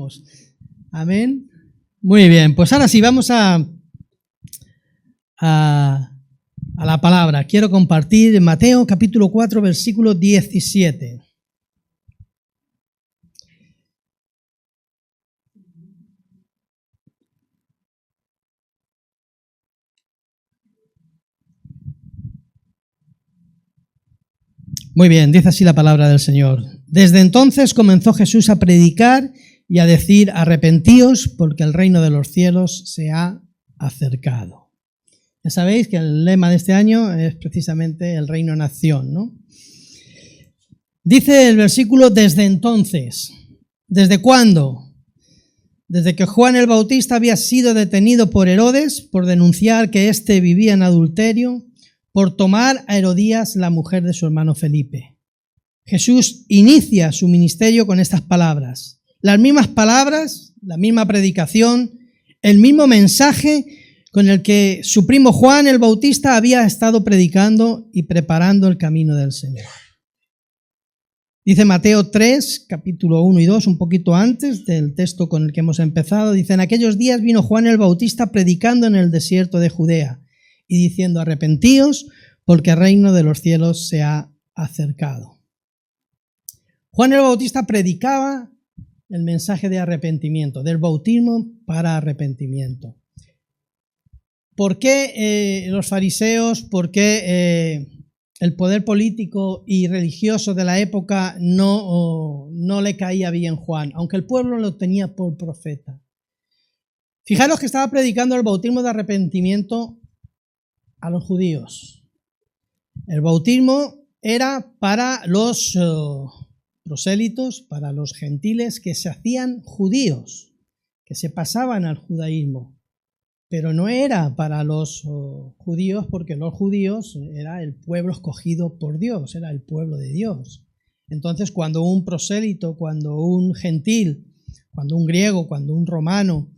estamos. Amén. Muy bien, pues ahora sí, vamos a la palabra. Quiero compartir en Mateo capítulo 4, versículo 17. Muy bien, dice así la palabra del Señor. Desde entonces comenzó Jesús a predicar y a decir: arrepentíos, porque el reino de los cielos se ha acercado. Ya sabéis que el lema de este año es precisamente el reino nación, ¿no? Dice el versículo desde entonces. ¿Desde cuándo? Desde que Juan el Bautista había sido detenido por Herodes por denunciar que éste vivía en adulterio, por tomar a Herodías, la mujer de su hermano Felipe. Jesús inicia su ministerio con estas palabras. Las mismas palabras, la misma predicación, el mismo mensaje con el que su primo Juan el Bautista había estado predicando y preparando el camino del Señor. Dice Mateo 3, capítulo 1 y 2, un poquito antes del texto con el que hemos empezado, dice: en aquellos días vino Juan el Bautista predicando en el desierto de Judea y diciendo: arrepentíos, porque el reino de los cielos se ha acercado. Juan el Bautista predicaba el mensaje de arrepentimiento, del bautismo para arrepentimiento. ¿Por qué los fariseos, por qué el poder político y religioso de la época no le caía bien Juan, aunque el pueblo lo tenía por profeta? Fijaros que estaba predicando el bautismo de arrepentimiento a los judíos. El bautismo era para los prosélitos, para los gentiles que se hacían judíos, que se pasaban al judaísmo. Pero no era para los judíos, porque los judíos era el pueblo escogido por Dios, era el pueblo de Dios. Entonces, cuando un prosélito, cuando un gentil, cuando un griego, cuando un romano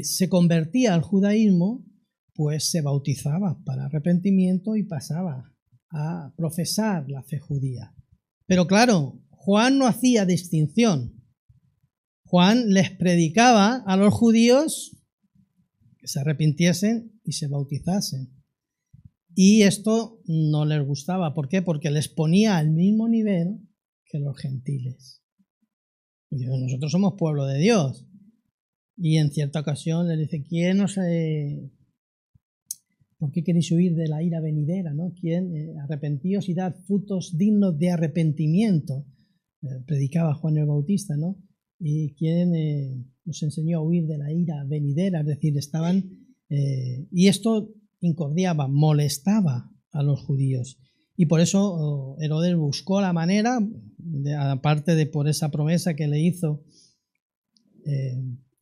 se convertía al judaísmo, pues se bautizaba para arrepentimiento y pasaba a profesar la fe judía. Pero claro, Juan no hacía distinción. Juan les predicaba a los judíos que se arrepintiesen y se bautizasen. Y esto no les gustaba. ¿Por qué? Porque les ponía al mismo nivel que los gentiles. Y digo, nosotros somos pueblo de Dios. Y en cierta ocasión les dice: ¿quién os... ¿por qué queréis huir de la ira venidera, ¿no? ¿Quién? Arrepentíos y dad frutos dignos de arrepentimiento. Predicaba Juan el Bautista, ¿no? Y quién nos enseñó a huir de la ira venidera, es decir, estaban... y esto incordiaba, molestaba a los judíos. Y por eso Herodes buscó la manera, aparte de por esa promesa que le hizo,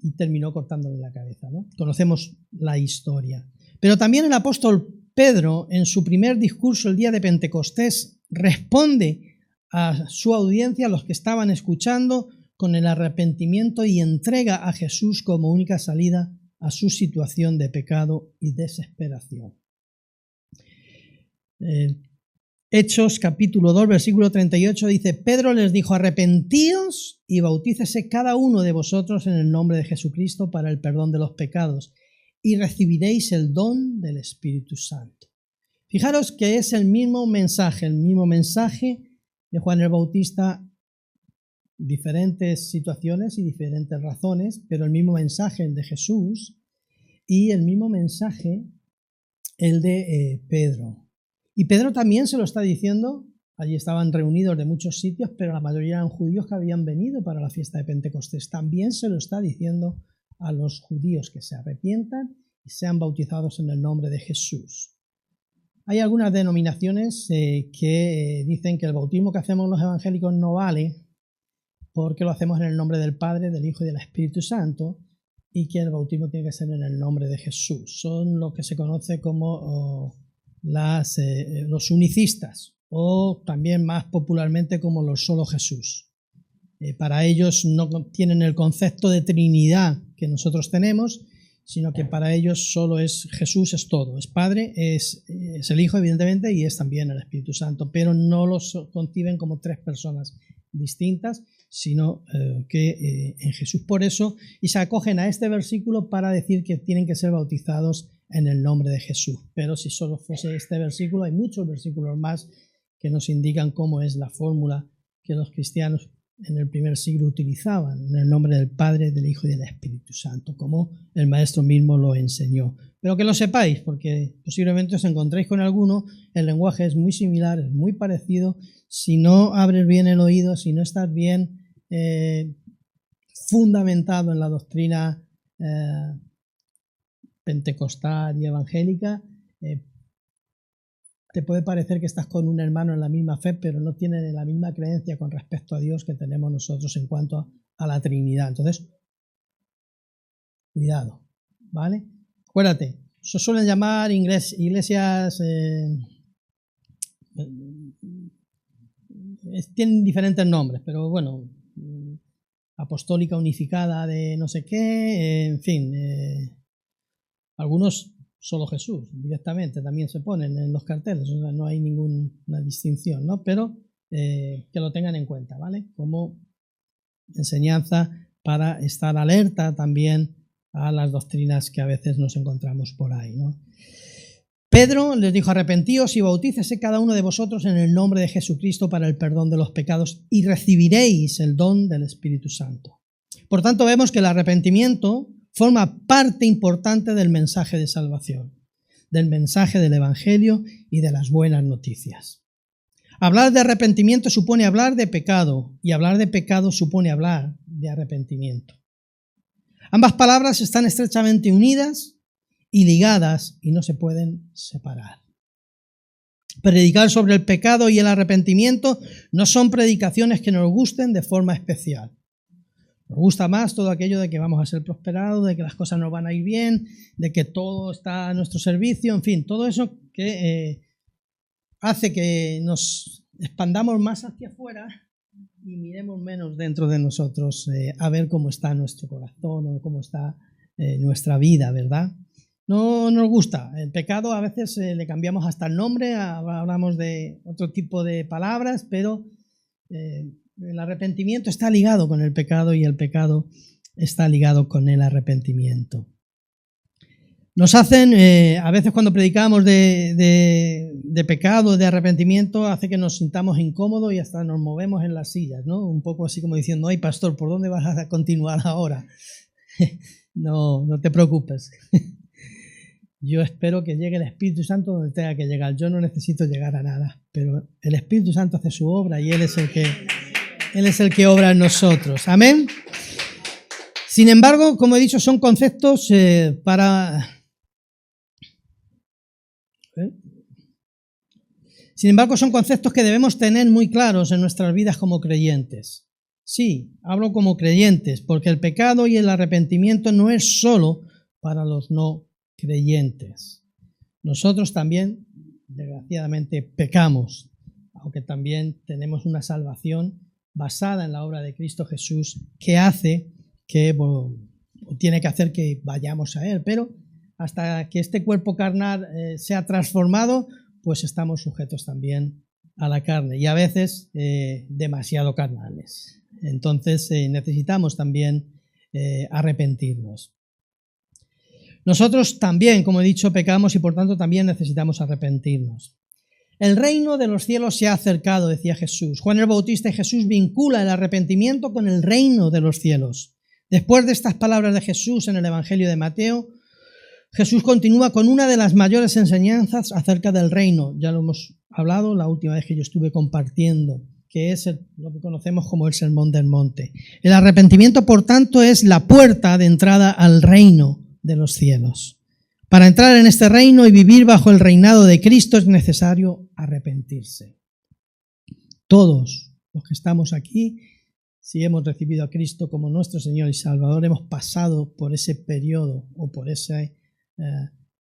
y terminó cortándole la cabeza, ¿no? Conocemos la historia. Pero también el apóstol Pedro, en su primer discurso el día de Pentecostés, responde a su audiencia, a los que estaban escuchando, con el arrepentimiento y entrega a Jesús como única salida a su situación de pecado y desesperación. Hechos capítulo 2, versículo 38 dice: Pedro les dijo: arrepentíos y bautícese cada uno de vosotros en el nombre de Jesucristo para el perdón de los pecados, y recibiréis el don del Espíritu Santo. Fijaros que es el mismo mensaje de Juan el Bautista, diferentes situaciones y diferentes razones, pero el mismo mensaje, el de Jesús, y el mismo mensaje, el de Pedro. Y Pedro también se lo está diciendo, allí estaban reunidos de muchos sitios, pero la mayoría eran judíos que habían venido para la fiesta de Pentecostés. También se lo está diciendo a los judíos que se arrepientan y sean bautizados en el nombre de Jesús. Hay algunas denominaciones que dicen que el bautismo que hacemos los evangélicos no vale porque lo hacemos en el nombre del Padre, del Hijo y del Espíritu Santo, y que el bautismo tiene que ser en el nombre de Jesús. Son lo que se conoce como los unicistas, o también más popularmente como los solo Jesús. Para ellos no tienen el concepto de Trinidad que nosotros tenemos, sino que para ellos solo es Jesús, es todo. Es Padre, es el Hijo, evidentemente, y es también el Espíritu Santo, pero no los conciben como tres personas distintas, sino que en Jesús. Por eso, y se acogen a este versículo para decir que tienen que ser bautizados en el nombre de Jesús. Pero si solo fuese este versículo, hay muchos versículos más que nos indican cómo es la fórmula que los cristianos en el primer siglo utilizaban, en el nombre del Padre, del Hijo y del Espíritu Santo, como el Maestro mismo lo enseñó. Pero que lo sepáis, porque posiblemente os encontréis con alguno, el lenguaje es muy similar, es muy parecido. Si no abres bien el oído, si no estás bien fundamentado en la doctrina pentecostal y evangélica, te puede parecer que estás con un hermano en la misma fe, pero no tienen la misma creencia con respecto a Dios que tenemos nosotros en cuanto a la Trinidad. Entonces, cuidado, ¿vale? Acuérdate, se suelen llamar iglesias, tienen diferentes nombres, pero bueno, apostólica unificada de no sé qué, en fin, algunos solo Jesús, directamente también se ponen en los carteles, o sea, no hay ninguna distinción, ¿no? Pero que lo tengan en cuenta, ¿vale? Como enseñanza para estar alerta también a las doctrinas que a veces nos encontramos por ahí, ¿no? Pedro les dijo: arrepentíos y bautícese cada uno de vosotros en el nombre de Jesucristo para el perdón de los pecados y recibiréis el don del Espíritu Santo. Por tanto, vemos que el arrepentimiento forma parte importante del mensaje de salvación, del mensaje del Evangelio y de las buenas noticias. Hablar de arrepentimiento supone hablar de pecado, y hablar de pecado supone hablar de arrepentimiento. Ambas palabras están estrechamente unidas y ligadas y no se pueden separar. Predicar sobre el pecado y el arrepentimiento no son predicaciones que nos gusten de forma especial. Nos gusta más todo aquello de que vamos a ser prosperados, de que las cosas nos van a ir bien, de que todo está a nuestro servicio, en fin, todo eso que hace que nos expandamos más hacia afuera y miremos menos dentro de nosotros a ver cómo está nuestro corazón o cómo está nuestra vida, ¿verdad? No nos gusta. El pecado a veces le cambiamos hasta el nombre, hablamos de otro tipo de palabras, pero el arrepentimiento está ligado con el pecado y el pecado está ligado con el arrepentimiento. Nos hacen, a veces cuando predicamos de pecado, de arrepentimiento, hace que nos sintamos incómodos y hasta nos movemos en las sillas, ¿no? Un poco así como diciendo: ay, pastor, ¿por dónde vas a continuar ahora? No te preocupes. Yo espero que llegue el Espíritu Santo donde tenga que llegar. Yo no necesito llegar a nada, pero el Espíritu Santo hace su obra y Él es el que obra en nosotros. Amén. Sin embargo, como he dicho, son conceptos Sin embargo, son conceptos que debemos tener muy claros en nuestras vidas como creyentes. Sí, hablo como creyentes, porque el pecado y el arrepentimiento no es solo para los no creyentes. Nosotros también, desgraciadamente, pecamos, aunque también tenemos una salvación basada en la obra de Cristo Jesús que hace que, tiene que hacer que vayamos a Él, pero hasta que este cuerpo carnal sea transformado, pues estamos sujetos también a la carne y a veces demasiado carnales. Entonces necesitamos también arrepentirnos. Nosotros también, como he dicho, pecamos y por tanto también necesitamos arrepentirnos. El reino de los cielos se ha acercado, decía Jesús. Juan el Bautista y Jesús vincula el arrepentimiento con el reino de los cielos. Después de estas palabras de Jesús en el Evangelio de Mateo, Jesús continúa con una de las mayores enseñanzas acerca del reino. Ya lo hemos hablado la última vez que yo estuve compartiendo, que es lo que conocemos como el Sermón del Monte. El arrepentimiento, por tanto, es la puerta de entrada al reino de los cielos. Para entrar en este reino y vivir bajo el reinado de Cristo es necesario arrepentirse. Todos los que estamos aquí, si hemos recibido a Cristo como nuestro Señor y Salvador, hemos pasado por ese periodo o por esa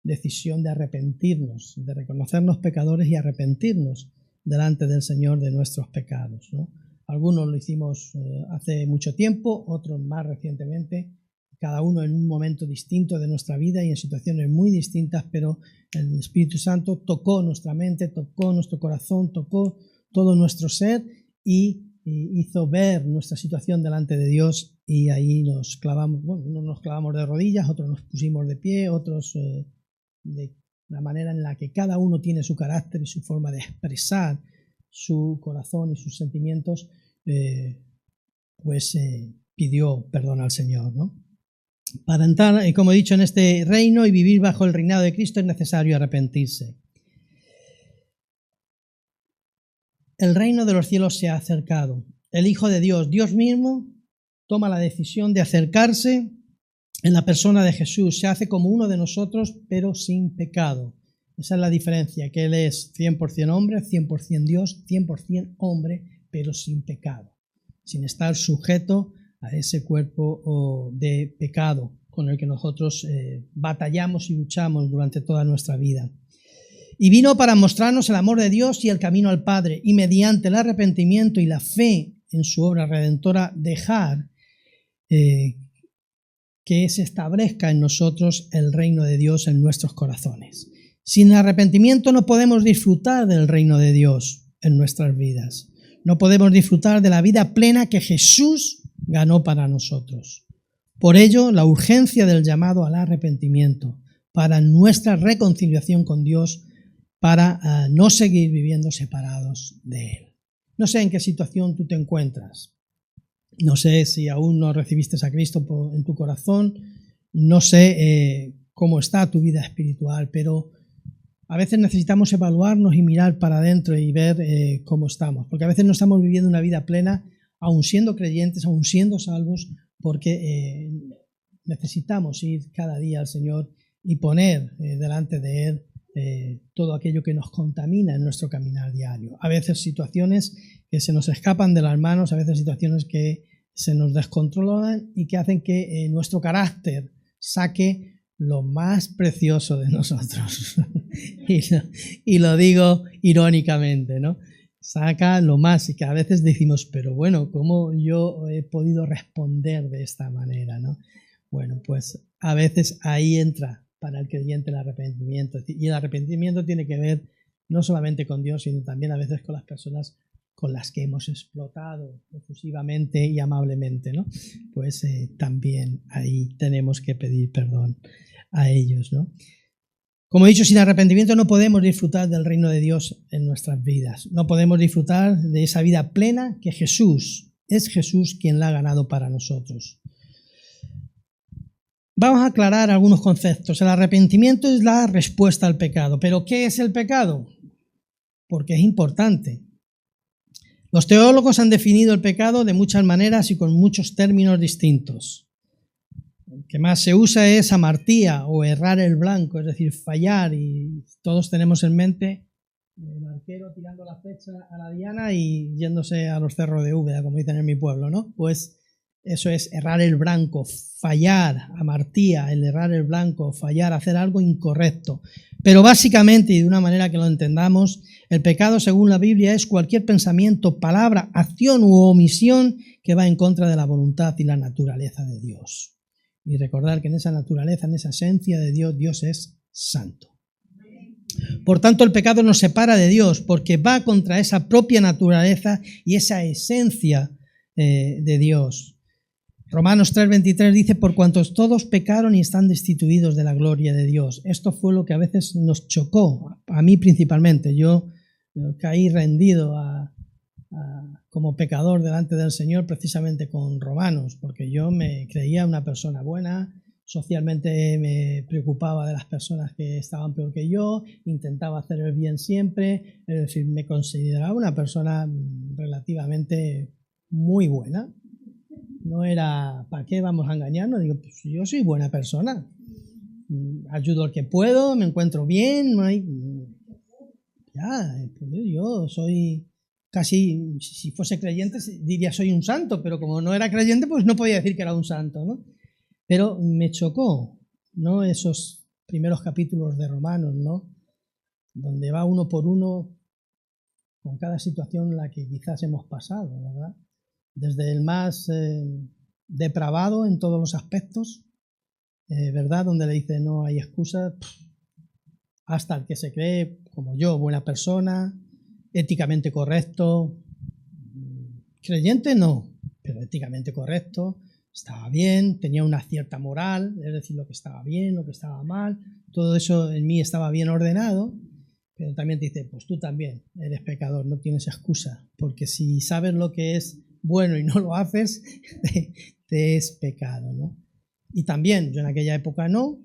decisión de arrepentirnos, de reconocernos pecadores y arrepentirnos delante del Señor de nuestros pecados, ¿no? Algunos lo hicimos hace mucho tiempo, otros más recientemente, cada uno en un momento distinto de nuestra vida y en situaciones muy distintas, pero el Espíritu Santo tocó nuestra mente, tocó nuestro corazón, tocó todo nuestro ser y hizo ver nuestra situación delante de Dios y ahí nos clavamos, bueno, unos nos clavamos de rodillas, otros nos pusimos de pie, otros de la manera en la que cada uno tiene su carácter y su forma de expresar su corazón y sus sentimientos, pidió perdón al Señor, ¿no? Para entrar, como he dicho, en este reino y vivir bajo el reinado de Cristo es necesario arrepentirse. El reino de los cielos se ha acercado. El Hijo de Dios, Dios mismo, toma la decisión de acercarse en la persona de Jesús. Se hace como uno de nosotros, pero sin pecado. Esa es la diferencia, que Él es 100% hombre, 100% Dios, 100% hombre, pero sin pecado, sin estar sujeto a ese cuerpo de pecado con el que nosotros batallamos y luchamos durante toda nuestra vida. Y vino para mostrarnos el amor de Dios y el camino al Padre, y mediante el arrepentimiento y la fe en su obra redentora, dejar que se establezca en nosotros el reino de Dios en nuestros corazones. Sin arrepentimiento no podemos disfrutar del reino de Dios en nuestras vidas. No podemos disfrutar de la vida plena que Jesús ganó para nosotros. Por ello, la urgencia del llamado al arrepentimiento para nuestra reconciliación con Dios, para no seguir viviendo separados de Él. No sé en qué situación tú te encuentras. No sé si aún no recibiste a Cristo en tu corazón. No sé cómo está tu vida espiritual, pero a veces necesitamos evaluarnos y mirar para adentro y ver cómo estamos. Porque a veces no estamos viviendo una vida plena, aun siendo creyentes, aun siendo salvos, porque necesitamos ir cada día al Señor y poner delante de Él todo aquello que nos contamina en nuestro caminar diario. A veces situaciones que se nos escapan de las manos, a veces situaciones que se nos descontrolan y que hacen que nuestro carácter saque lo más precioso de nosotros. y lo digo irónicamente, ¿no? Saca lo más, y que a veces decimos, pero bueno, ¿cómo yo he podido responder de esta manera, ¿no? Bueno, pues a veces ahí entra para el creyente el arrepentimiento. Y el arrepentimiento tiene que ver no solamente con Dios, sino también a veces con las personas con las que hemos explotado efusivamente y amablemente, ¿no? Pues también ahí tenemos que pedir perdón a ellos, ¿no? Como he dicho, sin arrepentimiento no podemos disfrutar del reino de Dios en nuestras vidas. No podemos disfrutar de esa vida plena que es Jesús quien la ha ganado para nosotros. Vamos a aclarar algunos conceptos. El arrepentimiento es la respuesta al pecado. ¿Pero qué es el pecado? Porque es importante. Los teólogos han definido el pecado de muchas maneras y con muchos términos distintos. El que más se usa es amartía o errar el blanco, es decir, fallar, y todos tenemos en mente el arquero tirando la flecha a la diana y yéndose a los cerros de Úbeda, como dicen en mi pueblo, ¿no? Pues eso es errar el blanco, fallar, amartía, el errar el blanco, fallar, hacer algo incorrecto. Pero básicamente, y de una manera que lo entendamos, el pecado, según la Biblia, es cualquier pensamiento, palabra, acción u omisión que va en contra de la voluntad y la naturaleza de Dios. Y recordar que en esa naturaleza, en esa esencia de Dios, Dios es santo. Por tanto, el pecado nos separa de Dios porque va contra esa propia naturaleza y esa esencia de Dios. Romanos 3:23 dice, por cuantos todos pecaron y están destituidos de la gloria de Dios. Esto fue lo que a veces nos chocó, a mí principalmente. Yo caí rendido como pecador delante del Señor precisamente con Romanos, porque yo me creía una persona buena, socialmente me preocupaba de las personas que estaban peor que yo, intentaba hacer el bien siempre, es decir, me consideraba una persona relativamente muy buena. No era, ¿para qué vamos a engañarnos? Digo, pues yo soy buena persona, ayudo al que puedo, me encuentro bien, no hay... Ya, pues yo soy casi, si fuese creyente diría soy un santo, pero como no era creyente, pues no podía decir que era un santo, ¿no? Pero me chocó, ¿no? Esos primeros capítulos de Romanos, ¿no? Donde va uno por uno con cada situación en la que quizás hemos pasado, ¿verdad? Desde el más depravado en todos los aspectos, ¿verdad? Donde le dice no hay excusa, hasta el que se cree, como yo, buena persona, éticamente correcto, Creyente no, pero éticamente correcto, estaba bien, tenía una cierta moral, es decir, lo que estaba bien, lo que estaba mal, todo eso en mí estaba bien ordenado, pero también te dice, pues tú también eres pecador, no tienes excusa, porque si sabes lo que es bueno y no lo haces, te es pecado, ¿no? Y también, yo en aquella época no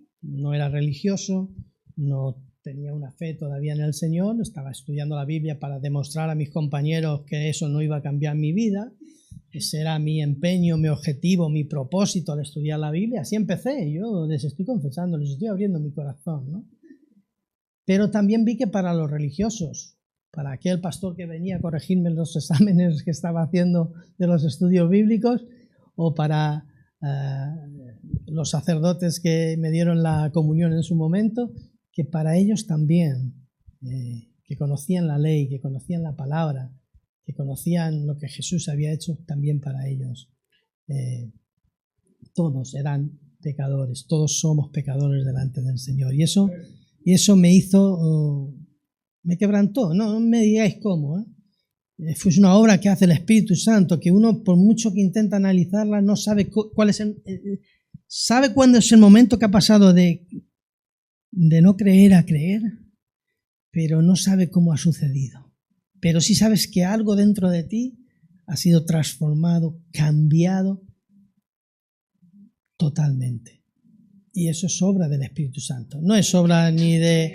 era religioso, no tenía una fe todavía en el Señor, estaba estudiando la Biblia para demostrar a mis compañeros que eso no iba a cambiar mi vida. Ese era mi empeño, mi objetivo, mi propósito al estudiar la Biblia. Así empecé, yo les estoy confesando, les estoy abriendo mi corazón, ¿no? Pero también vi que para los religiosos, para aquel pastor que venía a corregirme los exámenes que estaba haciendo de los estudios bíblicos, o para los sacerdotes que me dieron la comunión en su momento, que para ellos también, que conocían la ley, que conocían la palabra, que conocían lo que Jesús había hecho, también para ellos. Todos eran pecadores, todos somos pecadores delante del Señor. Y eso me hizo, me quebrantó, no me digáis cómo. Fue una obra que hace el Espíritu Santo, que uno, por mucho que intenta analizarla, no sabe cuál es sabe cuándo es el momento que ha pasado de no creer a creer, pero no sabe cómo ha sucedido. Pero sí sabes que algo dentro de ti ha sido transformado, cambiado totalmente. Y eso es obra del Espíritu Santo. No es obra ni de...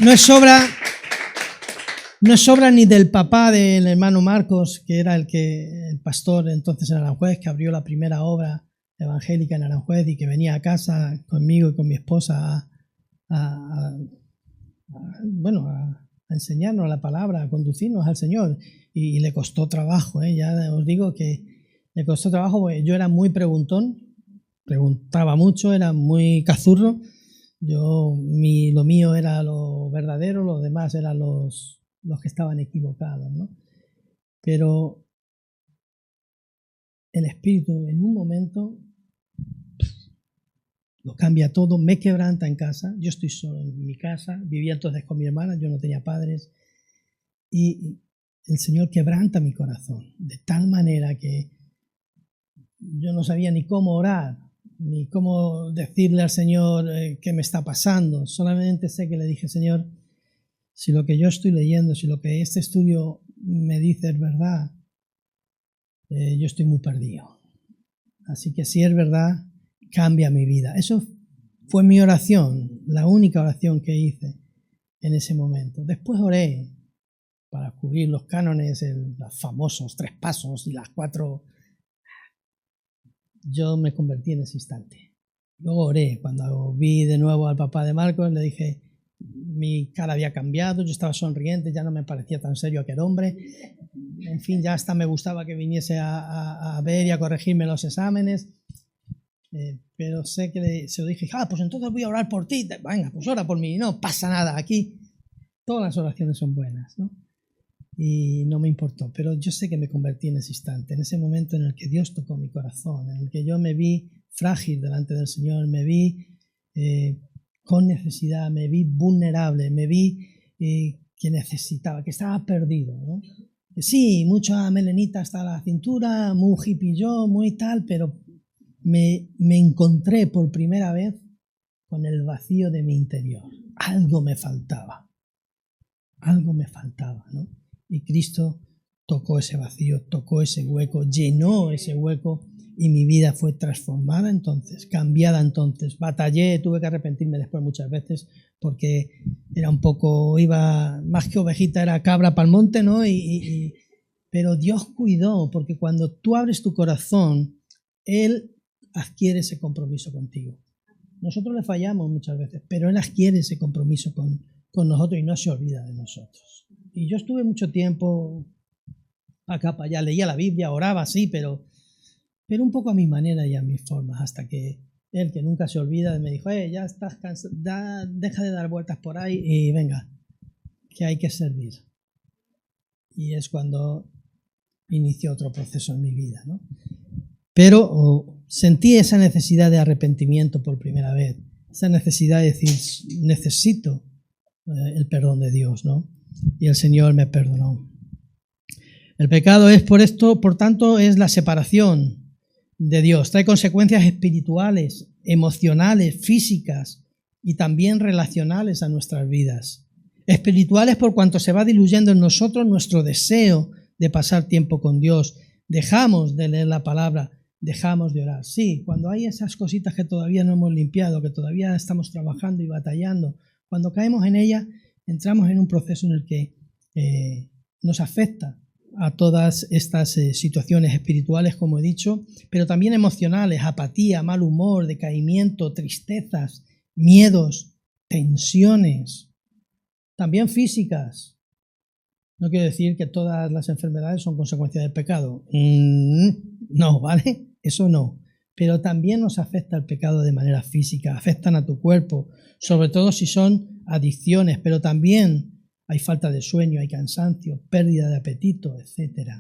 No es obra ni del papá del hermano Marcos, que era el pastor entonces en Aranjuez, que abrió la primera obra evangélica en Aranjuez y que venía a casa conmigo y con mi esposa a enseñarnos la palabra, a conducirnos al Señor. Y le costó trabajo, ya os digo que le costó trabajo porque yo era muy preguntón, preguntaba mucho, era muy cazurro. Lo mío era lo verdadero, los demás eran los que estaban equivocados, ¿no? Pero el Espíritu en un momento lo cambia todo, me quebranta en casa. Yo estoy solo en mi casa, vivía entonces con mi hermana, yo no tenía padres, y el Señor quebranta mi corazón de tal manera que yo no sabía ni cómo orar, ni cómo decirle al Señor qué me está pasando. Solamente sé que le dije, Señor, si lo que yo estoy leyendo, si lo que este estudio me dice es verdad, yo estoy muy perdido. Así que si es verdad, cambia mi vida. Eso fue mi oración, la única oración que hice en ese momento. Después oré para cubrir los cánones, los famosos 3 pasos y las 4. Yo me convertí en ese instante. Luego oré. Cuando vi de nuevo al papá de Marcos, le dije, mi cara había cambiado, yo estaba sonriente, ya no me parecía tan serio aquel hombre. En fin, ya hasta me gustaba que viniese a ver y a corregirme los exámenes. Pero sé que se lo dije, pues entonces voy a orar por ti. Venga, pues ora por mí. No pasa nada, aquí todas las oraciones son buenas, ¿no? Y no me importó, pero yo sé que me convertí en ese instante, en ese momento en el que Dios tocó mi corazón, en el que yo me vi frágil delante del Señor, me vi con necesidad, me vi vulnerable, me vi que necesitaba, que estaba perdido, ¿no? Que sí, mucha melenita hasta la cintura, muy hippie yo, muy tal, pero me encontré por primera vez con el vacío de mi interior. Algo me faltaba, ¿no? Y Cristo tocó ese vacío, tocó ese hueco, llenó ese hueco y mi vida fue transformada entonces, cambiada entonces. Batallé, tuve que arrepentirme después muchas veces porque era un poco, iba más que ovejita, era cabra para el monte, ¿no? Pero Dios cuidó, porque cuando tú abres tu corazón, Él adquiere ese compromiso contigo. Nosotros le fallamos muchas veces, pero Él adquiere ese compromiso con nosotros y no se olvida de nosotros. Y yo estuve mucho tiempo acá para allá, leía la Biblia, oraba, sí, pero un poco a mi manera y a mis formas, hasta que Él, que nunca se olvida, me dijo, ya estás cansado, deja de dar vueltas por ahí y venga, que hay que servir. Y es cuando inició otro proceso en mi vida, ¿no? Pero sentí esa necesidad de arrepentimiento por primera vez, esa necesidad de decir, necesito el perdón de Dios, ¿no? Y el Señor me perdonó. El pecado es por tanto, es la separación de Dios. Trae consecuencias espirituales, emocionales, físicas y también relacionales a nuestras vidas. Espirituales por cuanto se va diluyendo en nosotros nuestro deseo de pasar tiempo con Dios. Dejamos de leer la palabra, dejamos de orar. Sí, cuando hay esas cositas que todavía no hemos limpiado, que todavía estamos trabajando y batallando, cuando caemos en ella, entramos en un proceso en el que nos afecta a todas estas situaciones espirituales, como he dicho, pero también emocionales, apatía, mal humor, decaimiento, tristezas, miedos, tensiones, también físicas. No quiero decir que todas las enfermedades son consecuencia del pecado. No, ¿vale? Eso no. Pero también nos afecta el pecado de manera física, afectan a tu cuerpo, sobre todo si son adicciones, pero también hay falta de sueño, hay cansancio, pérdida de apetito, etc.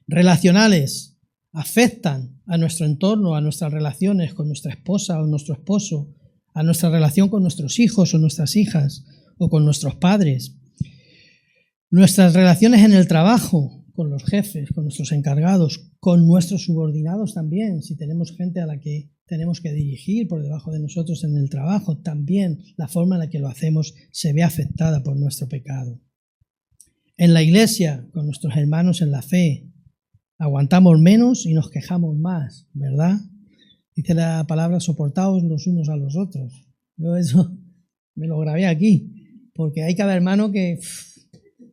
Relacionales, afectan a nuestro entorno, a nuestras relaciones con nuestra esposa o nuestro esposo, a nuestra relación con nuestros hijos o nuestras hijas o con nuestros padres. Nuestras relaciones en el trabajo, con los jefes, con nuestros encargados, con nuestros subordinados también, si tenemos gente a la que tenemos que dirigir por debajo de nosotros en el trabajo, también la forma en la que lo hacemos se ve afectada por nuestro pecado. En la iglesia, con nuestros hermanos en la fe, aguantamos menos y nos quejamos más, ¿verdad? Dice la palabra, soportaos los unos a los otros. Yo eso me lo grabé aquí, porque hay cada hermano que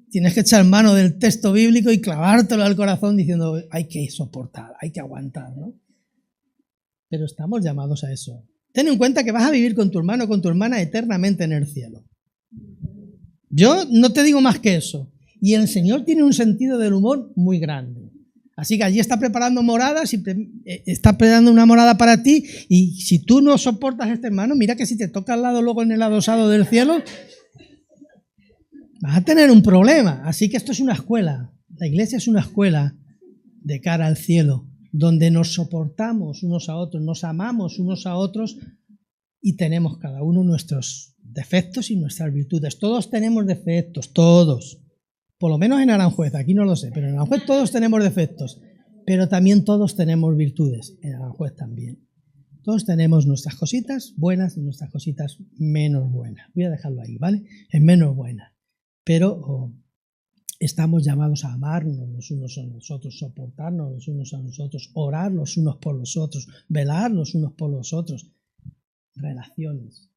tienes que echar mano del texto bíblico y clavártelo al corazón diciendo hay que soportar, hay que aguantar, ¿no? Pero estamos llamados a eso. Ten en cuenta que vas a vivir con tu hermano o con tu hermana eternamente en el cielo. Yo no te digo más que eso. Y el Señor tiene un sentido del humor muy grande. Así que allí está preparando moradas y está preparando una morada para ti. Y si tú no soportas a este hermano, mira que si te toca al lado luego en el adosado del cielo, vas a tener un problema. Así que esto es una escuela. La iglesia es una escuela de cara al cielo, donde nos soportamos unos a otros, nos amamos unos a otros y tenemos cada uno nuestros defectos y nuestras virtudes. Todos tenemos defectos, todos. Por lo menos en Aranjuez, aquí no lo sé, pero en Aranjuez todos tenemos defectos, pero también todos tenemos virtudes, en Aranjuez también. Todos tenemos nuestras cositas buenas y nuestras cositas menos buenas. Voy a dejarlo ahí, ¿vale? Es menos buena. Pero estamos llamados a amarnos los unos a los otros, soportarnos los unos a los otros, orar los unos por los otros, velar los unos por los otros. Relaciones.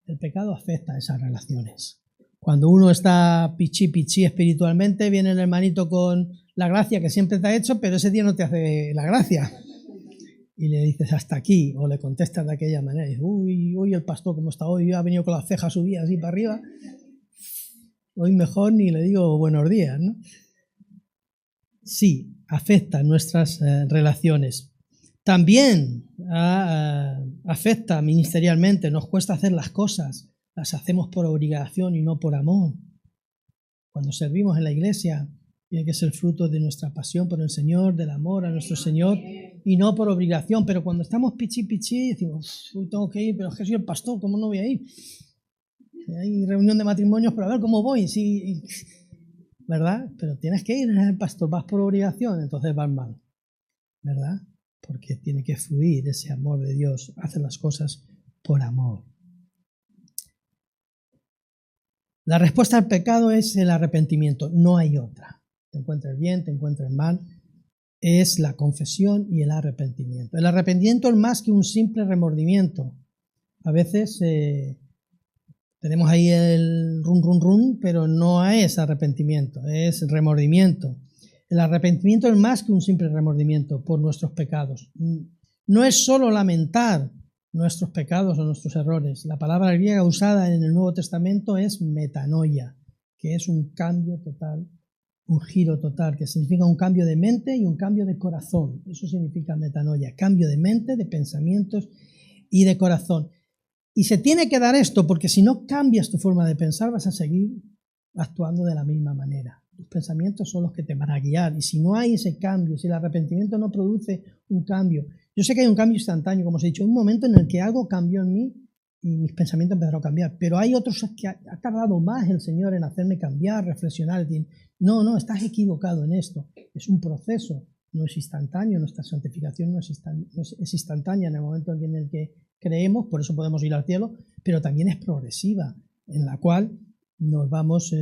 El pecado afecta a esas relaciones. Cuando uno está pichi espiritualmente, viene el hermanito con la gracia que siempre te ha hecho, pero ese día no te hace la gracia. Y le dices hasta aquí, o le contestas de aquella manera. Y dices, uy, el pastor, ¿cómo está hoy? Ha venido con las cejas subidas así para arriba. Hoy mejor ni le digo buenos días, ¿no? Sí, afecta nuestras relaciones. También afecta ministerialmente, nos cuesta hacer las cosas, las hacemos por obligación y no por amor. Cuando servimos en la iglesia, tiene que ser fruto de nuestra pasión por el Señor, del amor a nuestro Señor, y no por obligación. Pero cuando estamos pichi, decimos, uy, tengo que ir, pero es que soy el pastor, ¿cómo no voy a ir? Hay reunión de matrimonios, pero a ver cómo voy, sí, ¿verdad? Pero tienes que ir, eres el pastor, vas por obligación, entonces vas mal, ¿verdad? Porque tiene que fluir ese amor de Dios, hace las cosas por amor. La respuesta al pecado es el arrepentimiento, no hay otra. Te encuentres bien, te encuentres mal, es la confesión y el arrepentimiento. El arrepentimiento es más que un simple remordimiento. A veces tenemos ahí el run, pero no es arrepentimiento, es remordimiento. El arrepentimiento es más que un simple remordimiento por nuestros pecados. No es solo lamentar nuestros pecados o nuestros errores. La palabra griega usada en el Nuevo Testamento es metanoia, que es un cambio total, un giro total, que significa un cambio de mente y un cambio de corazón. Eso significa metanoia, cambio de mente, de pensamientos y de corazón. Y se tiene que dar esto porque si no cambias tu forma de pensar vas a seguir actuando de la misma manera. Tus pensamientos son los que te van a guiar y si no hay ese cambio, si el arrepentimiento no produce un cambio, yo sé que hay un cambio instantáneo, como os he dicho, un momento en el que algo cambió en mí y mis pensamientos empezaron a cambiar. Pero hay otros que ha tardado más el Señor en hacerme cambiar, reflexionar, decir, no, estás equivocado en esto. Es un proceso, no es instantáneo, nuestra santificación no es instantánea en el momento en el que creemos, por eso podemos ir al cielo, pero también es progresiva, en la cual nos vamos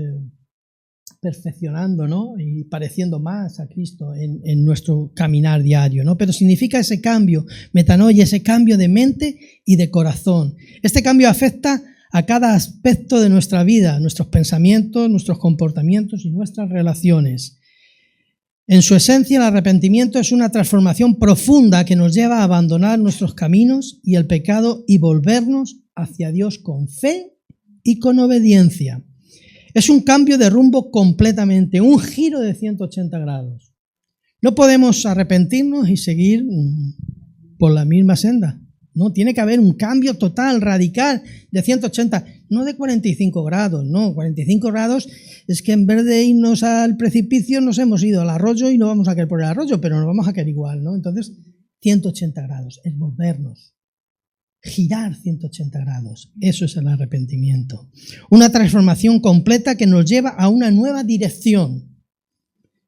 perfeccionando, ¿no? Y pareciendo más a Cristo en nuestro caminar diario, ¿no? Pero significa ese cambio, metanoia, ese cambio de mente y de corazón. Este cambio afecta a cada aspecto de nuestra vida, nuestros pensamientos, nuestros comportamientos y nuestras relaciones. En su esencia, el arrepentimiento es una transformación profunda que nos lleva a abandonar nuestros caminos y el pecado y volvernos hacia Dios con fe y con obediencia. Es un cambio de rumbo completamente, un giro de 180 grados. No podemos arrepentirnos y seguir por la misma senda. No, tiene que haber un cambio total, radical, de 180, no de 45 grados, no, 45 grados es que en vez de irnos al precipicio nos hemos ido al arroyo y no vamos a caer por el arroyo, pero nos vamos a caer igual, ¿no? Entonces, 180 grados, es volvernos, girar 180 grados, eso es el arrepentimiento. Una transformación completa que nos lleva a una nueva dirección.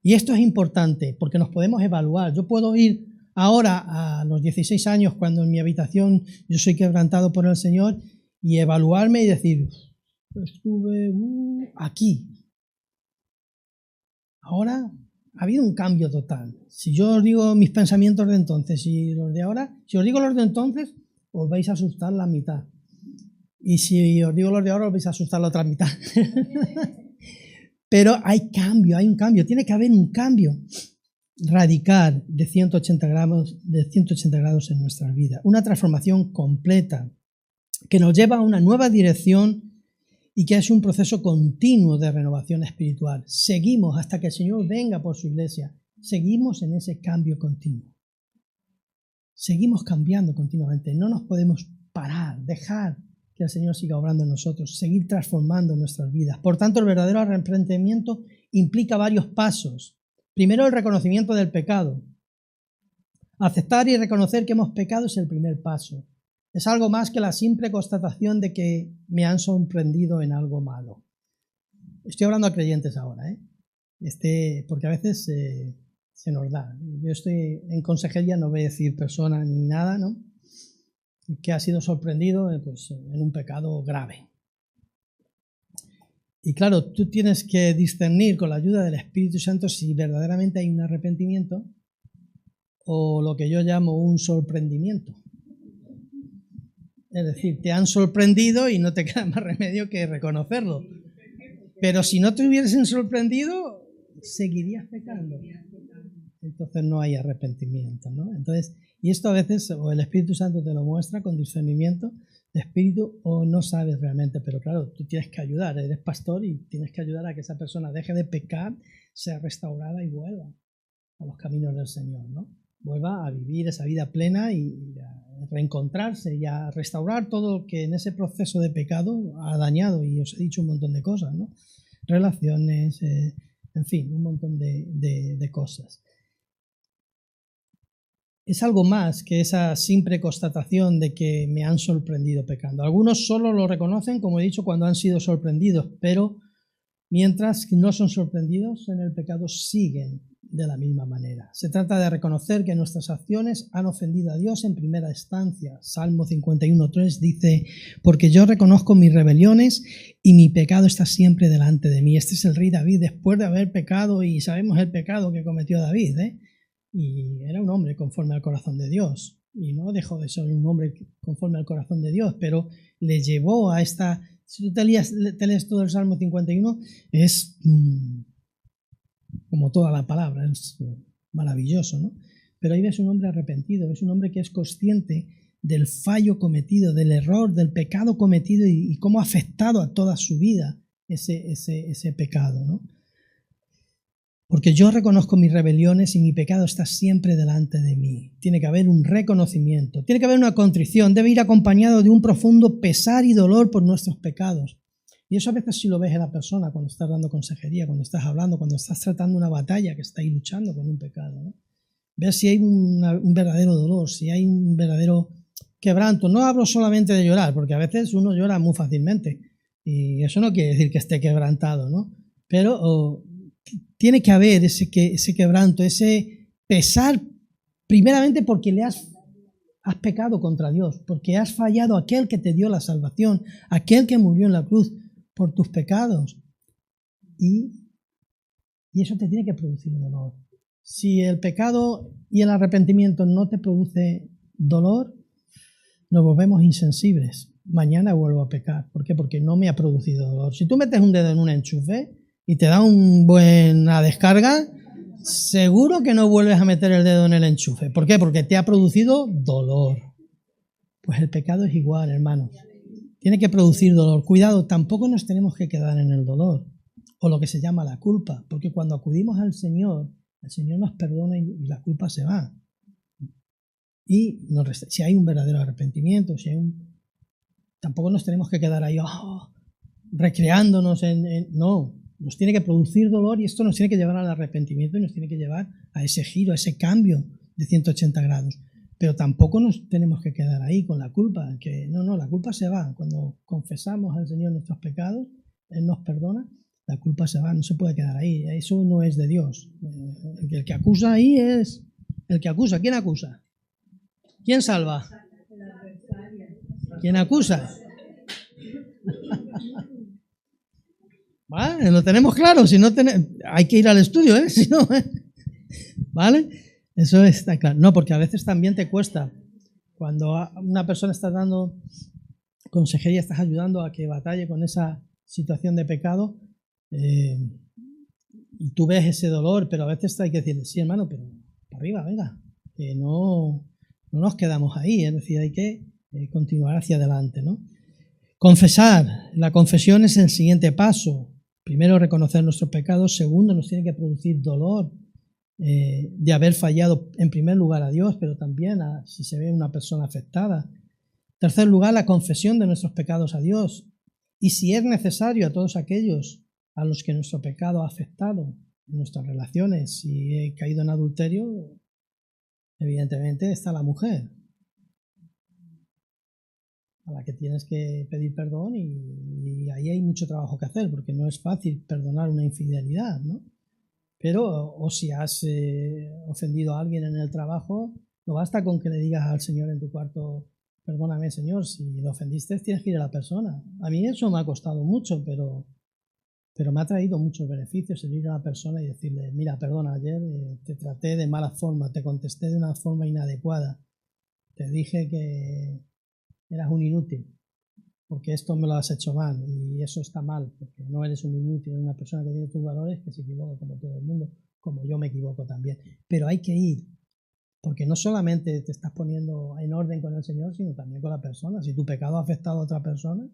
Y esto es importante porque nos podemos evaluar. Yo puedo ir ahora, a los 16 años, cuando en mi habitación yo soy quebrantado por el Señor, y evaluarme y decir, estuve aquí. Ahora ha habido un cambio total. Si yo os digo mis pensamientos de entonces y los de ahora, si os digo los de entonces, os vais a asustar la mitad. Y si os digo los de ahora, os vais a asustar la otra mitad. Pero hay un cambio, tiene que haber un cambio radical de 180 grados en nuestras vidas. Una transformación completa que nos lleva a una nueva dirección y que es un proceso continuo de renovación espiritual. Seguimos hasta que el Señor venga por su iglesia. Seguimos en ese cambio continuo. Seguimos cambiando continuamente. No nos podemos parar, dejar que el Señor siga obrando en nosotros, seguir transformando nuestras vidas. Por tanto, el verdadero arrepentimiento implica varios pasos. Primero, el reconocimiento del pecado. Aceptar y reconocer que hemos pecado es el primer paso. Es algo más que la simple constatación de que me han sorprendido en algo malo. Estoy hablando a creyentes ahora, porque a veces se nos da. Yo estoy en consejería, no voy a decir persona ni nada, ¿no? Que ha sido sorprendido en un pecado grave. Y claro, tú tienes que discernir con la ayuda del Espíritu Santo si verdaderamente hay un arrepentimiento o lo que yo llamo un sorprendimiento. Es decir, te han sorprendido y no te queda más remedio que reconocerlo. Pero si no te hubiesen sorprendido, seguirías pecando. Entonces no hay arrepentimiento, ¿no? Entonces, y esto a veces o el Espíritu Santo te lo muestra con discernimiento de espíritu o no sabes realmente, pero claro, tú tienes que ayudar, eres pastor y tienes que ayudar a que esa persona deje de pecar, sea restaurada y vuelva a los caminos del Señor, ¿no? Vuelva a vivir esa vida plena y a reencontrarse y a restaurar todo lo que en ese proceso de pecado ha dañado, y os he dicho un montón de cosas, ¿no? Relaciones, en fin, un montón de cosas. Es algo más que esa simple constatación de que me han sorprendido pecando. Algunos solo lo reconocen, como he dicho, cuando han sido sorprendidos, pero mientras que no son sorprendidos en el pecado siguen de la misma manera. Se trata de reconocer que nuestras acciones han ofendido a Dios en primera instancia. Salmo 51:3 dice, porque yo reconozco mis rebeliones y mi pecado está siempre delante de mí. Este es el rey David después de haber pecado, y sabemos el pecado que cometió David, Y era un hombre conforme al corazón de Dios, y no dejó de ser un hombre conforme al corazón de Dios, pero le llevó a esta... Si tú te lees todo el Salmo 51, es como toda la palabra, es maravilloso, ¿no? Pero ahí ves un hombre arrepentido, es un hombre que es consciente del fallo cometido, del error, del pecado cometido y cómo ha afectado a toda su vida ese pecado, ¿no? Porque yo reconozco mis rebeliones y mi pecado está siempre delante de mí. Tiene que haber un reconocimiento, tiene que haber una contrición, debe ir acompañado de un profundo pesar y dolor por nuestros pecados. Y eso a veces sí lo ves en la persona cuando estás dando consejería, cuando estás hablando, cuando estás tratando una batalla que está ahí luchando con un pecado, ¿no? Ver si hay un verdadero dolor, si hay un verdadero quebranto. No hablo solamente de llorar, porque a veces uno llora muy fácilmente y eso no quiere decir que esté quebrantado, ¿no? Pero tiene que haber ese quebranto, ese pesar, primeramente porque has pecado contra Dios, porque has fallado a aquel que te dio la salvación, aquel que murió en la cruz por tus pecados. Y eso te tiene que producir dolor. Si el pecado y el arrepentimiento no te produce dolor, nos volvemos insensibles. Mañana vuelvo a pecar. ¿Por qué? Porque no me ha producido dolor. Si tú metes un dedo en un enchufe y te da una buena descarga, seguro que no vuelves a meter el dedo en el enchufe. ¿Por qué? Porque te ha producido dolor. Pues el pecado es igual, hermanos. Tiene que producir dolor. Cuidado, tampoco nos tenemos que quedar en el dolor, o lo que se llama la culpa, porque cuando acudimos al Señor, el Señor nos perdona y la culpa se va. Y si hay un verdadero arrepentimiento, tampoco nos tenemos que quedar ahí recreándonos no, nos tiene que producir dolor y esto nos tiene que llevar al arrepentimiento y nos tiene que llevar a ese giro, a ese cambio de 180 grados. Pero tampoco nos tenemos que quedar ahí con la culpa, que no, la culpa se va. Cuando confesamos al Señor nuestros pecados, Él nos perdona, la culpa se va, no se puede quedar ahí. Eso no es de Dios. El que acusa ahí es el que acusa. ¿Quién acusa? ¿Quién salva? ¿Quién acusa? ¿Vale? Lo tenemos claro. Si no hay que ir al estudio, ¿eh? Si no, ¿vale? Eso está claro. No, porque a veces también te cuesta. Cuando una persona está dando consejería, estás ayudando a que batalle con esa situación de pecado, y tú ves ese dolor, pero a veces hay que decirle, sí, hermano, pero para arriba, venga, que no nos quedamos ahí, es decir, hay que continuar hacia adelante, ¿no? Confesar. La confesión es el siguiente paso. Primero, reconocer nuestros pecados. Segundo, nos tiene que producir dolor de haber fallado en primer lugar a Dios, pero también si se ve una persona afectada. En tercer lugar, la confesión de nuestros pecados a Dios. Y si es necesario, a todos aquellos a los que nuestro pecado ha afectado en nuestras relaciones. Si he caído en adulterio, evidentemente está la mujer a la que tienes que pedir perdón y ahí hay mucho trabajo que hacer porque no es fácil perdonar una infidelidad, ¿no? Pero, o si has ofendido a alguien en el trabajo, no basta con que le digas al Señor en tu cuarto, perdóname, Señor, si lo ofendiste tienes que ir a la persona. A mí eso me ha costado mucho, pero me ha traído muchos beneficios el ir a la persona y decirle, mira, perdona, ayer te traté de mala forma, te contesté de una forma inadecuada, te dije que eras un inútil, porque esto me lo has hecho mal y eso está mal, porque no eres un inútil, eres una persona que tiene tus valores, que se equivoca como todo el mundo, como yo me equivoco también. Pero hay que ir, porque no solamente te estás poniendo en orden con el Señor, sino también con la persona. Si tu pecado ha afectado a otra persona,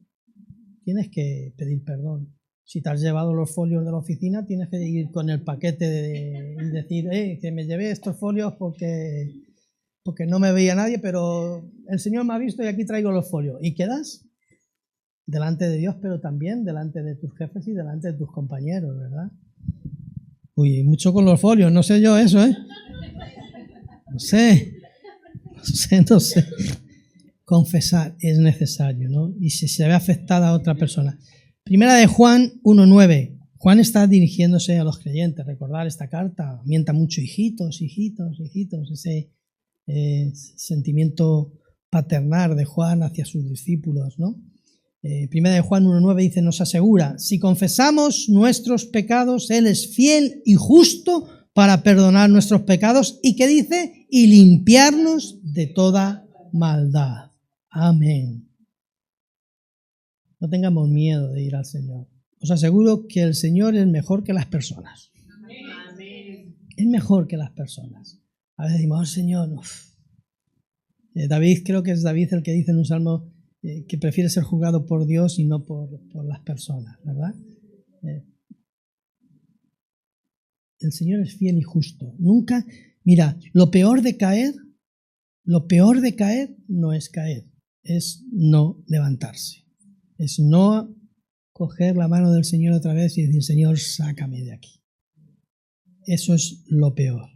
tienes que pedir perdón. Si te has llevado los folios de la oficina, tienes que ir con el paquete y decir, que me llevé estos folios porque no me veía nadie, pero el Señor me ha visto y aquí traigo los folios. Y quedas delante de Dios, pero también delante de tus jefes y delante de tus compañeros, ¿verdad? Uy, mucho con los folios, no sé yo eso, ¿eh? No sé. Confesar es necesario, ¿no? Y si se ve afectada a otra persona. Primera de Juan 1:9. Juan está dirigiéndose a los creyentes. Recordar esta carta. Mienta mucho, hijitos, ese sentimiento paternal de Juan hacia sus discípulos, ¿no? Primera de Juan 1:9 dice, nos asegura, si confesamos nuestros pecados, Él es fiel y justo para perdonar nuestros pecados. ¿Y qué dice? Y limpiarnos de toda maldad. Amén. No tengamos miedo de ir al Señor. Os aseguro que el Señor es mejor que las personas. Amén. Es mejor que las personas. A veces decimos, oh, Señor, David, creo que es David el que dice en un salmo que prefiere ser juzgado por Dios y no por las personas, ¿verdad? El Señor es fiel y justo. Nunca, mira, lo peor de caer no es caer, es no levantarse. Es no coger la mano del Señor otra vez y decir, Señor, sácame de aquí. Eso es lo peor.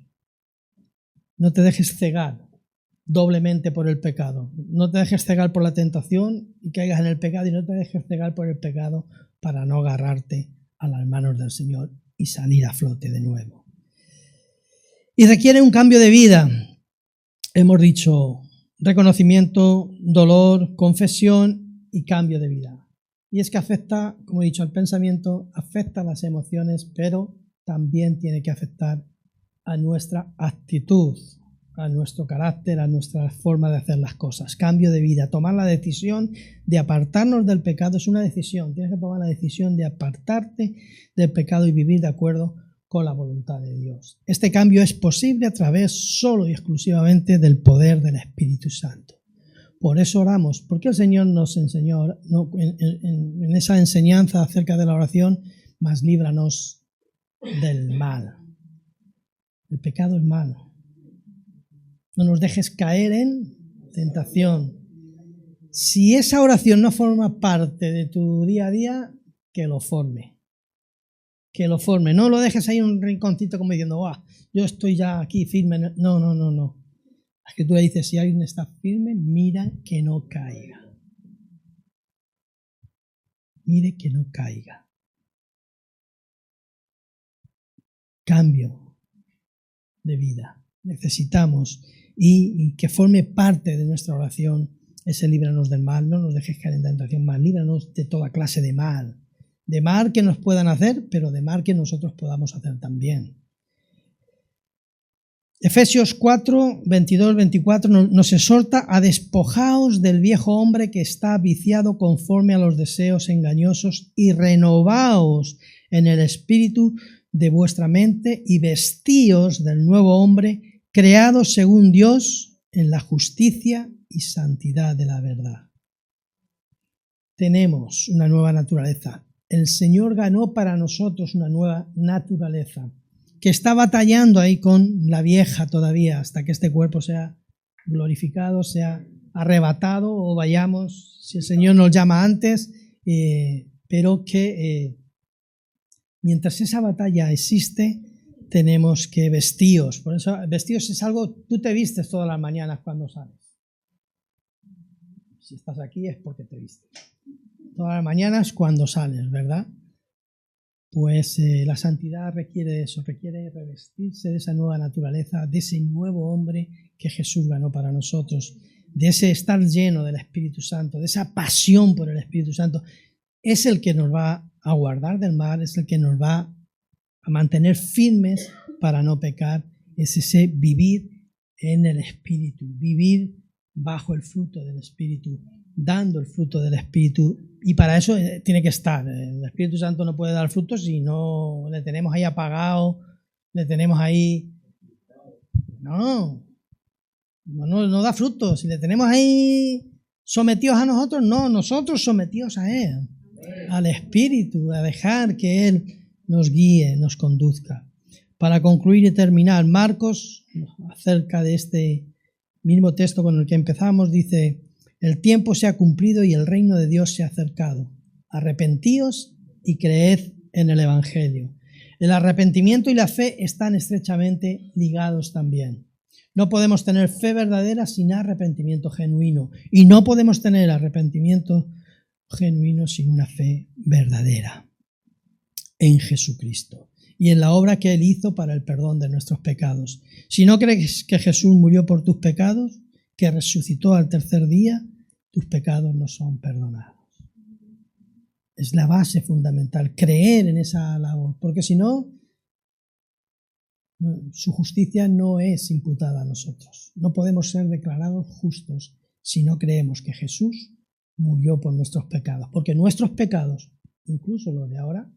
No te dejes cegar doblemente por el pecado. No te dejes cegar por la tentación y caigas en el pecado, y no te dejes cegar por el pecado para no agarrarte a las manos del Señor y salir a flote de nuevo. Y requiere un cambio de vida. Hemos dicho reconocimiento, dolor, confesión y cambio de vida. Y es que afecta, como he dicho, al pensamiento, afecta a las emociones, pero también tiene que afectar a nuestra actitud, a nuestro carácter, a nuestra forma de hacer las cosas. Cambio de vida. Tomar la decisión de apartarnos del pecado es una decisión. Tienes que tomar la decisión de apartarte del pecado y vivir de acuerdo con la voluntad de Dios. Este cambio es posible a través solo y exclusivamente del poder del Espíritu Santo. Por eso oramos, porque el Señor nos enseñó en esa enseñanza acerca de la oración, mas líbranos del mal. El pecado es malo. No nos dejes caer en tentación. Si esa oración no forma parte de tu día a día, que lo forme. Que lo forme. No lo dejes ahí en un rinconcito como diciendo, yo estoy ya aquí firme. No. La Escritura dice, si alguien está firme, mira que no caiga. Mire que no caiga. Cambio de vida. Necesitamos y que forme parte de nuestra oración ese líbranos del mal. No nos dejes caer en tentación, mal, líbranos de toda clase de mal que nos puedan hacer, pero de mal que nosotros podamos hacer también. Efesios 4, 22, 24 nos exhorta a despojaos del viejo hombre que está viciado conforme a los deseos engañosos y renovaos en el espíritu de vuestra mente y vestíos del nuevo hombre creado según Dios en la justicia y santidad de la verdad. Tenemos una nueva naturaleza. El Señor ganó para nosotros una nueva naturaleza que está batallando ahí con la vieja todavía hasta que este cuerpo sea glorificado, sea arrebatado o vayamos, si el Señor nos llama antes, pero que mientras esa batalla existe, tenemos que vestíos. Por eso, vestíos es algo, tú te vistes todas las mañanas cuando sales. Si estás aquí es porque te vistes. Todas las mañanas cuando sales, ¿verdad? Pues la santidad requiere eso, requiere revestirse de esa nueva naturaleza, de ese nuevo hombre que Jesús ganó para nosotros, de ese estar lleno del Espíritu Santo, de esa pasión por el Espíritu Santo. Es el que nos va a guardar del mal, es el que nos va a mantener firmes para no pecar, es ese vivir en el Espíritu, vivir bajo el fruto del Espíritu, dando el fruto del Espíritu, y para eso tiene que estar. El Espíritu Santo no puede dar fruto si no le tenemos ahí apagado, le tenemos ahí... No da fruto. Si le tenemos ahí sometidos a nosotros, no, nosotros sometidos a Él, al Espíritu, a dejar que Él nos guíe, nos conduzca. Para concluir y terminar, Marcos, acerca de este mismo texto con el que empezamos, dice: el tiempo se ha cumplido y el reino de Dios se ha acercado. Arrepentíos y creed en el Evangelio. El arrepentimiento y la fe están estrechamente ligados también. No podemos tener fe verdadera sin arrepentimiento genuino. Y no podemos tener arrepentimiento genuino sin una fe verdadera en Jesucristo y en la obra que Él hizo para el perdón de nuestros pecados. Si no crees que Jesús murió por tus pecados, que resucitó al tercer día, tus pecados no son perdonados. Es la base fundamental, creer en esa labor, porque si no, su justicia no es imputada a nosotros. No podemos ser declarados justos si no creemos que Jesús murió por nuestros pecados, porque nuestros pecados, incluso los de ahora,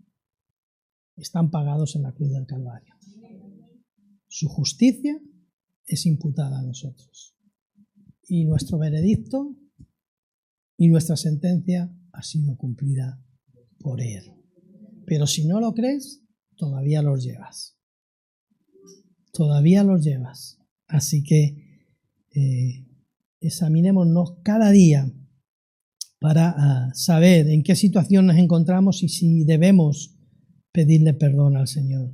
están pagados en la cruz del Calvario. Su justicia es imputada a nosotros. Y nuestro veredicto y nuestra sentencia ha sido cumplida por Él. Pero si no lo crees, todavía los llevas. Todavía los llevas. Así que examinémonos cada día para saber en qué situación nos encontramos y si debemos pedirle perdón al Señor.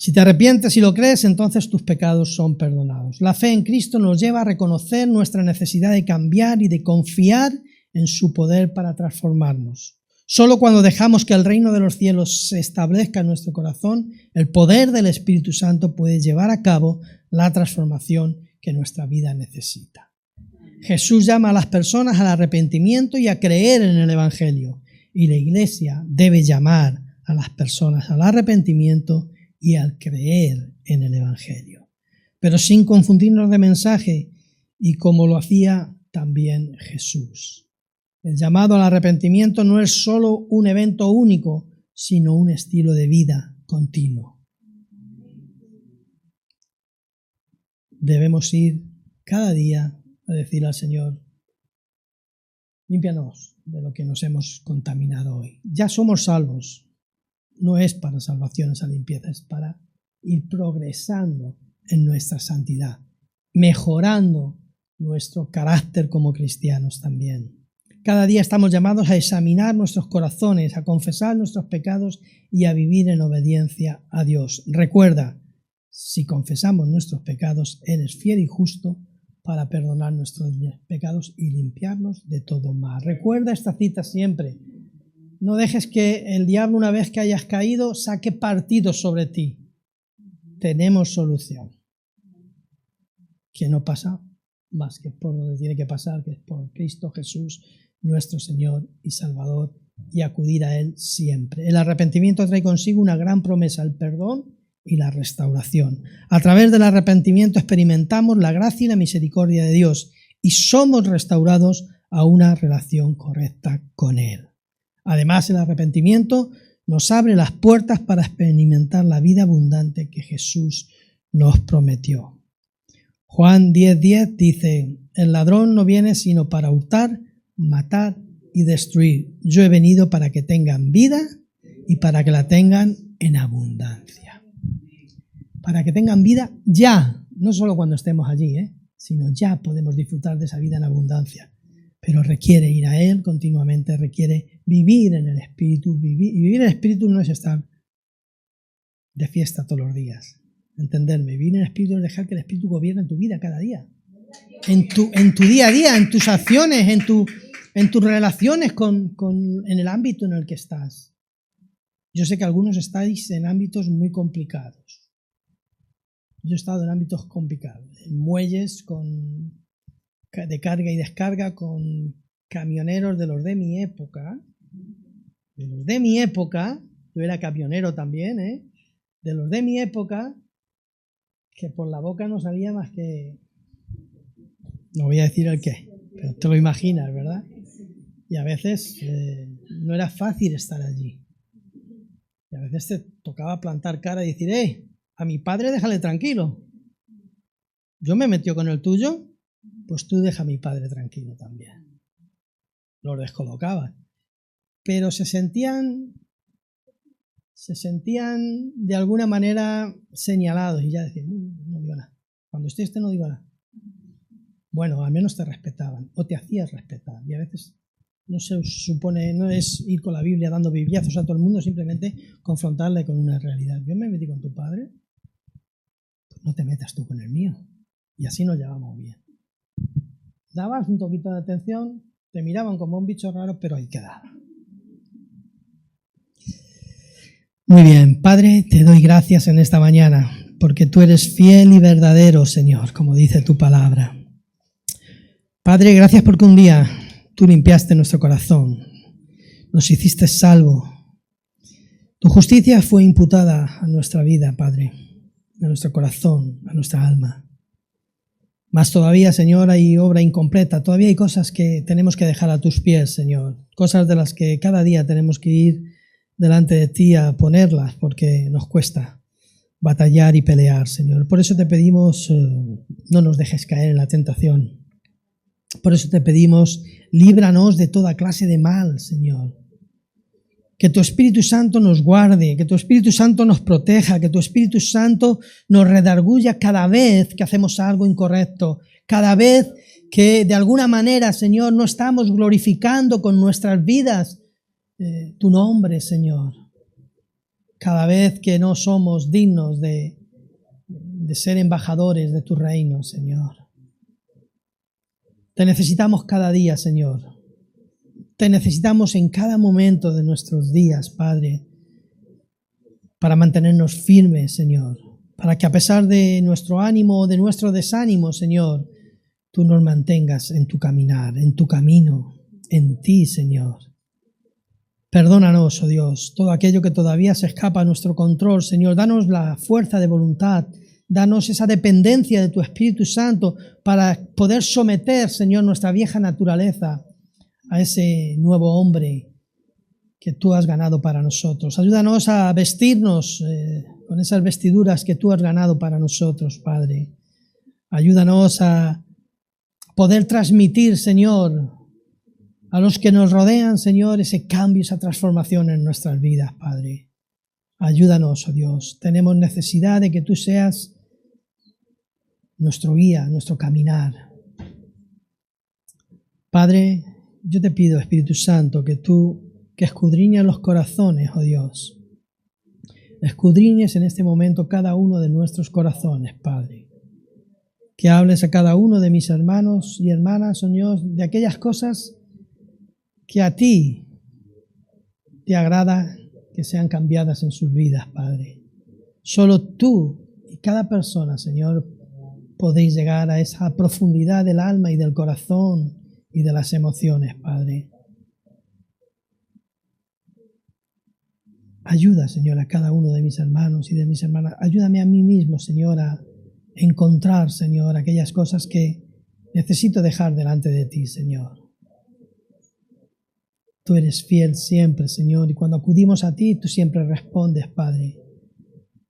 Si te arrepientes y lo crees, entonces tus pecados son perdonados. La fe en Cristo nos lleva a reconocer nuestra necesidad de cambiar y de confiar en su poder para transformarnos. Solo cuando dejamos que el reino de los cielos se establezca en nuestro corazón, el poder del Espíritu Santo puede llevar a cabo la transformación que nuestra vida necesita. Jesús llama a las personas al arrepentimiento y a creer en el Evangelio, y la Iglesia debe llamar a las personas al arrepentimiento y al creer en el Evangelio, pero sin confundirnos de mensaje y como lo hacía también Jesús. El llamado al arrepentimiento no es solo un evento único, sino un estilo de vida continuo. Debemos ir cada día a decir al Señor, límpianos de lo que nos hemos contaminado hoy. Ya somos salvos. No es para salvación esa limpieza, es para ir progresando en nuestra santidad, mejorando nuestro carácter como cristianos también. Cada día estamos llamados a examinar nuestros corazones, a confesar nuestros pecados y a vivir en obediencia a Dios. Recuerda, si confesamos nuestros pecados, Él es fiel y justo para perdonar nuestros pecados y limpiarnos de todo mal. Recuerda esta cita siempre. No dejes que el diablo, una vez que hayas caído, saque partido sobre ti. Tenemos solución. Que no pasa más que por donde tiene que pasar, que es por Cristo Jesús, nuestro Señor y Salvador, y acudir a Él siempre. El arrepentimiento trae consigo una gran promesa, el perdón y la restauración. A través del arrepentimiento experimentamos la gracia y la misericordia de Dios y somos restaurados a una relación correcta con Él. Además, el arrepentimiento nos abre las puertas para experimentar la vida abundante que Jesús nos prometió. Juan 10:10 dice, el ladrón no viene sino para hurtar, matar y destruir. Yo he venido para que tengan vida y para que la tengan en abundancia. Para que tengan vida ya, no solo cuando estemos allí, sino ya podemos disfrutar de esa vida en abundancia. Pero requiere ir a Él continuamente, requiere vivir en el Espíritu. Vivir en el Espíritu no es estar de fiesta todos los días. Entenderme, vivir en el Espíritu es dejar que el Espíritu gobierne en tu vida cada día. En tu día a día, en tus acciones, en tus relaciones en el ámbito en el que estás. Yo sé que algunos estáis en ámbitos muy complicados. Yo he estado en ámbitos complicados, en muelles de carga y descarga con camioneros de los de mi época. Yo era camionero también, de los de mi época, que por la boca no salía más que... No voy a decir el qué, pero te lo imaginas, ¿verdad? Y a veces no era fácil estar allí. Y a veces te tocaba plantar cara y decir, a mi padre déjale tranquilo. Yo me metió con el tuyo, pues tú deja a mi padre tranquilo también. Los descolocaba. Pero se sentían de alguna manera señalados y ya decían, no digo nada. Cuando estoy no digo nada. Bueno, al menos te respetaban o te hacías respetar. Y a veces no se supone, no es ir con la Biblia dando bibliazos a todo el mundo, simplemente confrontarle con una realidad. Yo me metí con tu padre, pues no te metas tú con el mío. Y así nos llevamos bien. Dabas un poquito de atención, te miraban como un bicho raro, pero ahí quedaba. Muy bien, Padre, te doy gracias en esta mañana, porque tú eres fiel y verdadero, Señor, como dice tu palabra. Padre, gracias porque un día tú limpiaste nuestro corazón, nos hiciste salvo. Tu justicia fue imputada a nuestra vida, Padre, a nuestro corazón, a nuestra alma. Más todavía, Señor, hay obra incompleta, todavía hay cosas que tenemos que dejar a tus pies, Señor, cosas de las que cada día tenemos que ir delante de ti a ponerlas, porque nos cuesta batallar y pelear, Señor. Por eso te pedimos, no nos dejes caer en la tentación. Por eso te pedimos, líbranos de toda clase de mal, Señor. Que tu Espíritu Santo nos guarde, que tu Espíritu Santo nos proteja, que tu Espíritu Santo nos redarguya cada vez que hacemos algo incorrecto, cada vez que de alguna manera, Señor, no estamos glorificando con nuestras vidas tu nombre, Señor. cada vez que no somos dignos de ser embajadores de tu reino, Señor. Te necesitamos cada día, Señor. Te necesitamos en cada momento de nuestros días, Padre, para mantenernos firmes, Señor, para que a pesar de nuestro ánimo o de nuestro desánimo, Señor, tú nos mantengas en tu caminar, en tu camino, en ti, Señor. Perdónanos, oh Dios, todo aquello que todavía se escapa a nuestro control, Señor. Danos la fuerza de voluntad, danos esa dependencia de tu Espíritu Santo para poder someter, Señor, nuestra vieja naturaleza a ese nuevo hombre que tú has ganado para nosotros. Ayúdanos a vestirnos con esas vestiduras que tú has ganado para nosotros, Padre. Ayúdanos a poder transmitir, Señor, a los que nos rodean, Señor, ese cambio, esa transformación en nuestras vidas, Padre. Ayúdanos, oh Dios. Tenemos necesidad de que tú seas nuestro guía, nuestro caminar. Padre, yo te pido, Espíritu Santo, que tú escudriñes los corazones, oh Dios. Escudriñes en este momento cada uno de nuestros corazones, Padre. Que hables a cada uno de mis hermanos y hermanas, oh Dios, de aquellas cosas que a ti te agrada que sean cambiadas en sus vidas, Padre. Solo tú y cada persona, Señor, podéis llegar a esa profundidad del alma y del corazón y de las emociones, Padre. Ayuda, Señor, a cada uno de mis hermanos y de mis hermanas. Ayúdame a mí mismo, Señor, a encontrar, Señor, aquellas cosas que necesito dejar delante de ti, Señor. Tú eres fiel siempre, Señor, y cuando acudimos a ti, tú siempre respondes, Padre.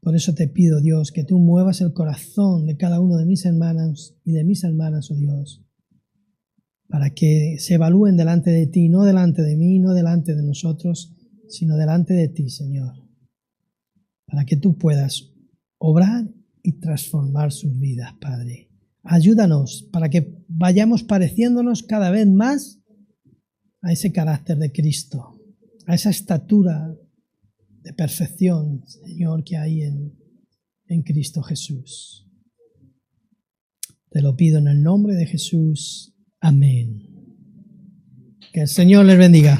Por eso te pido, Dios, que tú muevas el corazón de cada uno de mis hermanos y de mis hermanas, oh Dios, para que se evalúen delante de ti, no delante de mí, no delante de nosotros, sino delante de ti, Señor, para que tú puedas obrar y transformar sus vidas, Padre. Ayúdanos para que vayamos pareciéndonos cada vez más a ese carácter de Cristo, a esa estatura de perfección, Señor, que hay en Cristo Jesús. Te lo pido en el nombre de Jesús. Amén. Que el Señor les bendiga.